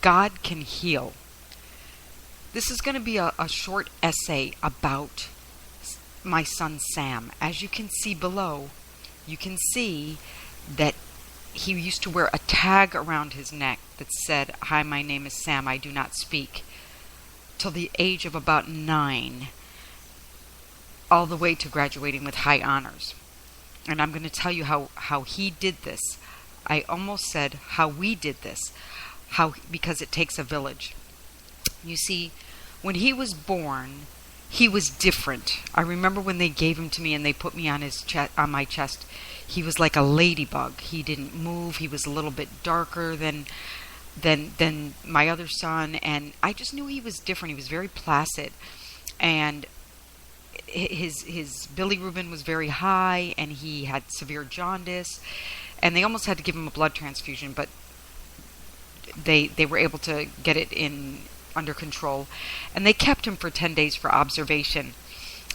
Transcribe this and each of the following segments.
God can heal. This is going to be a short essay about my son Sam. As you can see below, you can see that he used to wear a tag around his neck that said, "Hi, my name is Sam, I do not speak," till the age of about 9, all the way to graduating with high honors. And I'm going to tell you how he did this. I almost said how we did this, because it takes a village. You see, when he was born, he was different. I remember when they gave him to me and they put me on my chest. He was like a ladybug. He didn't move. He was a little bit darker than my other son, and I just knew he was different. He was very placid, and his bilirubin was very high, and he had severe jaundice, and they almost had to give him a blood transfusion, but they were able to get it under control, and they kept him for 10 days for observation.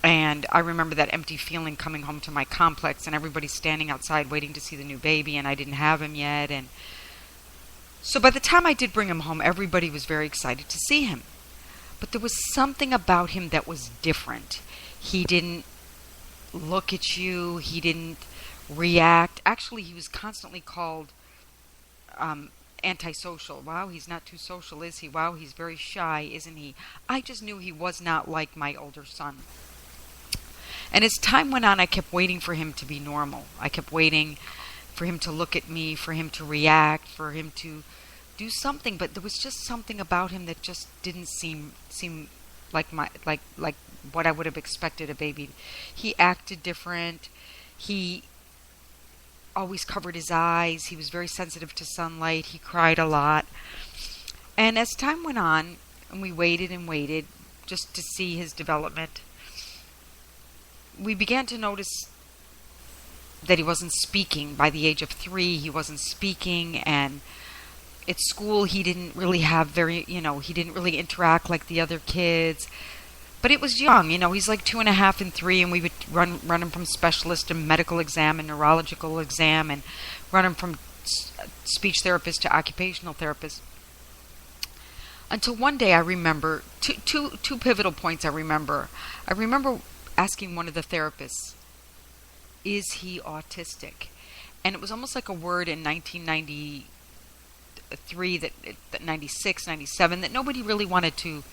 And I remember that empty feeling coming home to my complex, and everybody standing outside waiting to see the new baby, and I didn't have him yet. And so by the time I did bring him home, everybody was very excited to see him. But there was something about him that was different. He didn't look at you. He didn't react. Actually, he was constantly called antisocial. Wow, he's not too social, is he? Wow, he's very shy, isn't he? I just knew he was not like my older son. And as time went on, I kept waiting for him to be normal. I kept waiting for him to look at me, for him to react, for him to do something. But there was just something about him that just didn't seem like what I would have expected a baby. He acted different. He always covered his eyes. He was very sensitive to sunlight. He cried a lot. And as time went on, and we waited and waited just to see his development, we began to notice that he wasn't speaking. By the age of 3, he wasn't speaking, and at school he didn't really have he didn't really interact like the other kids. But it was young, he's like 2.5 and 3, and we would run him from specialist to medical exam and neurological exam, and run him from speech therapist to occupational therapist. Until one day I remember, two pivotal points I remember. I remember asking one of the therapists, is he autistic? And it was almost like a word in 1993, that 96, 97, that nobody really wanted to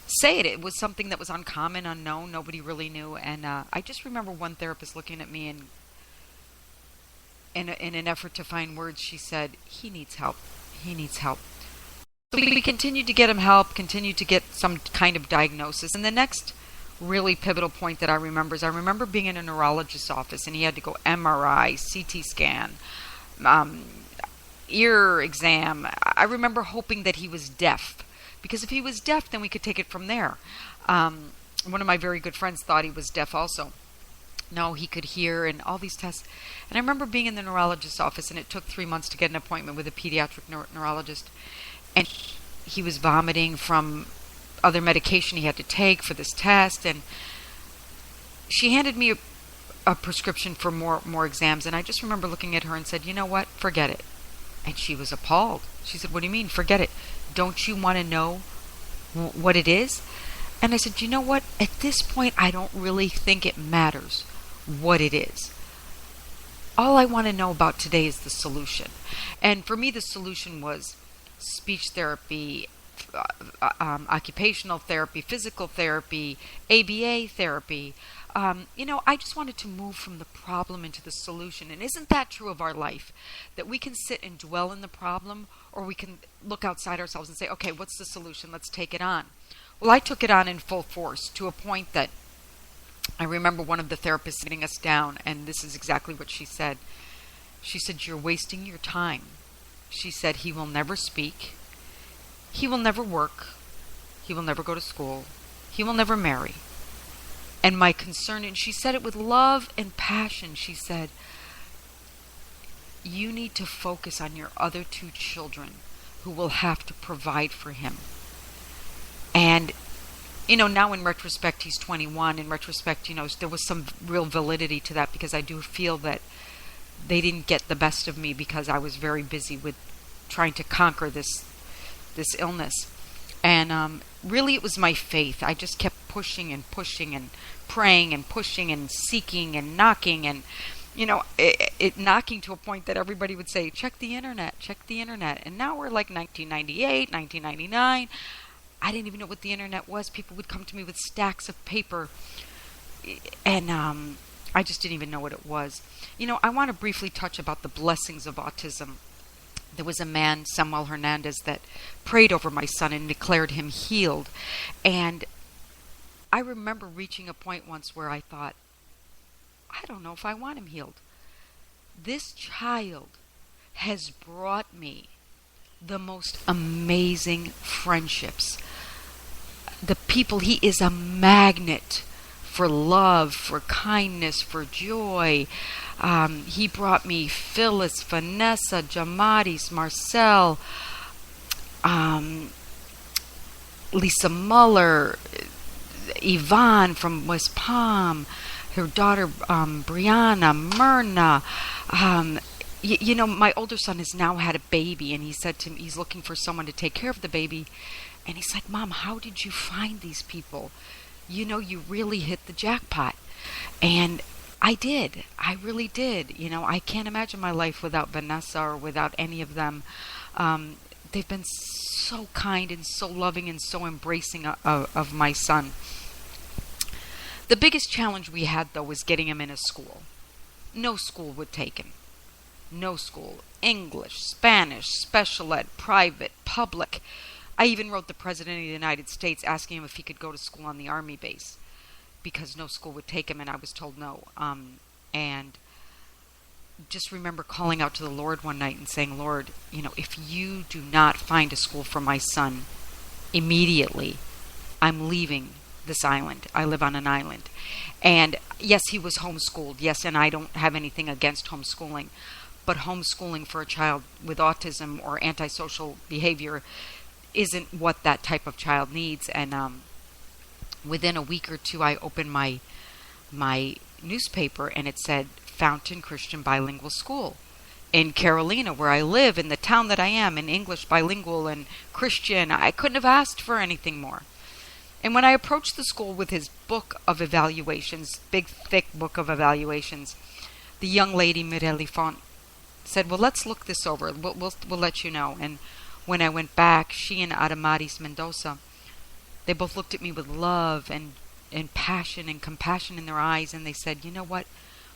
say it. It was something that was uncommon, unknown. Nobody really knew. And I just remember one therapist looking at me, and in an effort to find words, she said, he needs help. He needs help. So we continued to get him help, continued to get some kind of diagnosis. And the next really pivotal point that I remember is I remember being in a neurologist's office, and he had to go MRI, CT scan, ear exam. I remember hoping that he was deaf, because if he was deaf, then we could take it from there. One of my very good friends thought he was deaf also. No, he could hear, and all these tests. And I remember being in the neurologist's office, and it took 3 months to get an appointment with a pediatric neurologist. And he was vomiting from other medication he had to take for this test. And she handed me a prescription for more exams. And I just remember looking at her and said, you know what? Forget it. And she was appalled. She said, what do you mean? Forget it. Don't you want to know what it is? And I said, you know what? At this point, I don't really think it matters what it is. All I want to know about today is the solution. And for me, the solution was speech therapy, occupational therapy, physical therapy, ABA therapy. I just wanted to move from the problem into the solution. And isn't that true of our life? That we can sit and dwell in the problem, or we can look outside ourselves and say, okay, what's the solution? Let's take it on. Well, I took it on in full force, to a point that I remember one of the therapists sitting us down, and this is exactly what she said. She said, you're wasting your time. She said, he will never speak. He will never work. He will never go to school. He will never marry. And my concern, and she said it with love and passion, she said, you need to focus on your other 2 children who will have to provide for him. And, now in retrospect, he's 21. In retrospect, there was some real validity to that, because I do feel that they didn't get the best of me because I was very busy with trying to conquer this this illness. And really, it was my faith. I just kept pushing and pushing and praying and pushing and seeking and knocking, and it knocking to a point that everybody would say, check the internet, check the internet. And now we're like 1998, 1999. I didn't even know what the internet was. People would come to me with stacks of paper, and I just didn't even know what it was. I want to briefly touch about the blessings of autism. There was a man, Samuel Hernandez, that prayed over my son and declared him healed. And I remember reaching a point once where I thought, I don't know if I want him healed. This child has brought me the most amazing friendships. The people, he is a magnet for love, for kindness, for joy. He brought me Phyllis, Vanessa, Jamaris, Marcel, Lisa Muller, Yvonne from West Palm, her daughter Brianna, Myrna. My older son has now had a baby, and he said to me, he's looking for someone to take care of the baby. And he's like, Mom, how did you find these people? You really hit the jackpot. And I did. I really did. I can't imagine my life without Vanessa or without any of them. They've been so kind and so loving and so embracing of my son. The biggest challenge we had, though, was getting him in a school. No school would take him. No school. English, Spanish, special ed, private, public. I even wrote the President of the United States asking him if he could go to school on the Army base, because no school would take him, and I was told no. And just remember calling out to the Lord one night and saying, Lord, if you do not find a school for my son immediately, I'm leaving this island. I live on an island. And yes, he was homeschooled. Yes, and I don't have anything against homeschooling. But homeschooling for a child with autism or antisocial behavior isn't what that type of child needs. And within a week or two, I opened my newspaper, and it said Fountain Christian Bilingual School in Carolina, where I live, in the town that I am, in English bilingual and Christian. I couldn't have asked for anything more. And when I approached the school with his book of evaluations, big thick book of evaluations, the young lady, Mireli Font, said, well, let's look this over. We'll let you know. And when I went back, she and Adamaris Mendoza, they both looked at me with love and passion and compassion in their eyes, and they said, you know what?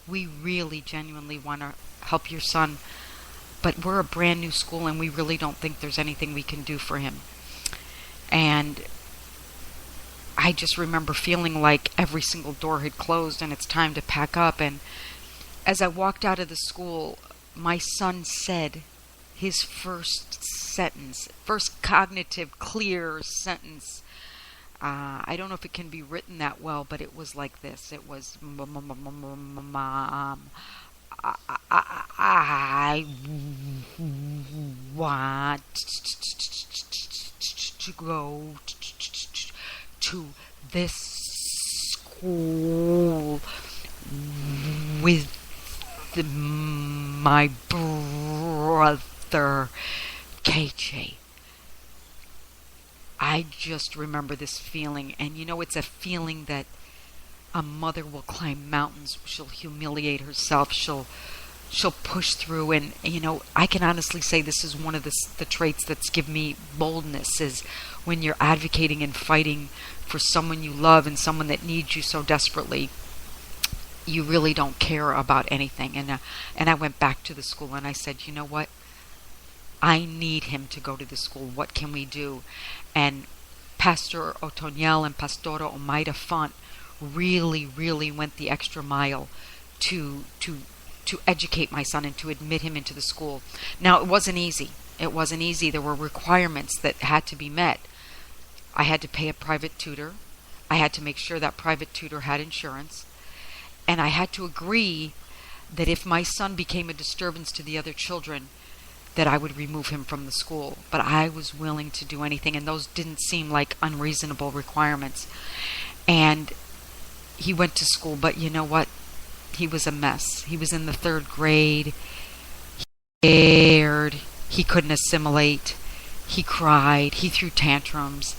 We really genuinely want to help your son, but we're a brand new school, and we really don't think there's anything we can do for him. And I just remember feeling like every single door had closed and it's time to pack up. And as I walked out of the school, my son said his first sentence, first cognitive, clear sentence. I don't know if it can be written that well, but it was like this. It was, Mom, I want to go to this school with my brother KJ. I just remember this feeling, and it's a feeling that a mother will climb mountains. She'll humiliate herself. She'll push through, and I can honestly say this is one of the traits that's given me boldness, is when you're advocating and fighting for someone you love and someone that needs you so desperately, you really don't care about anything. And I went back to the school and I said, you know what? I need him to go to the school. What can we do? And Pastor Otoniel and Pastora Omaida Font really, really went the extra mile to educate my son and to admit him into the school. Now, it wasn't easy. It wasn't easy. There were requirements that had to be met. I had to pay a private tutor. I had to make sure that private tutor had insurance. And I had to agree that if my son became a disturbance to the other children, that I would remove him from the school. But I was willing to do anything, and those didn't seem like unreasonable requirements. And he went to school, but you know what? He was a mess. He was in the 3rd grade. He couldn't assimilate. He cried, he threw tantrums.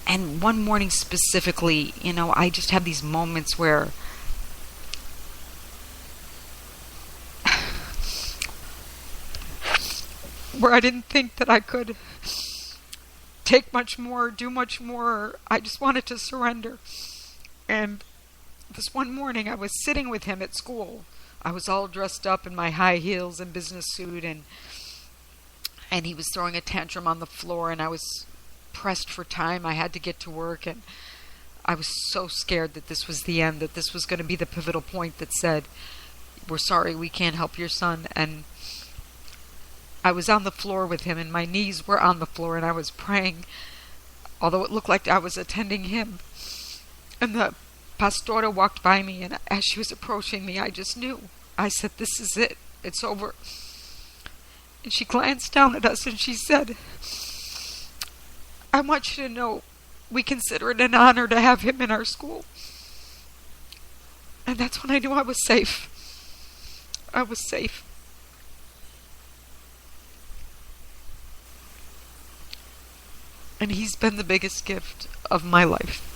And one morning specifically, I just have these moments where I didn't think that I could take much more, do much more. I just wanted to surrender. And this one morning I was sitting with him at school. I was all dressed up in my high heels and business suit, and he was throwing a tantrum on the floor, and I was pressed for time. I had to get to work, and I was so scared that this was the end, that this was going to be the pivotal point that said, "We're sorry, we can't help your son." And I was on the floor with him, and my knees were on the floor, and I was praying, although it looked like I was attending him. And the pastora walked by me, and as she was approaching me, I just knew. I said, "This is it. It's over." And she glanced down at us and she said, "I want you to know we consider it an honor to have him in our school." And that's when I knew I was safe. I was safe. And he's been the biggest gift of my life.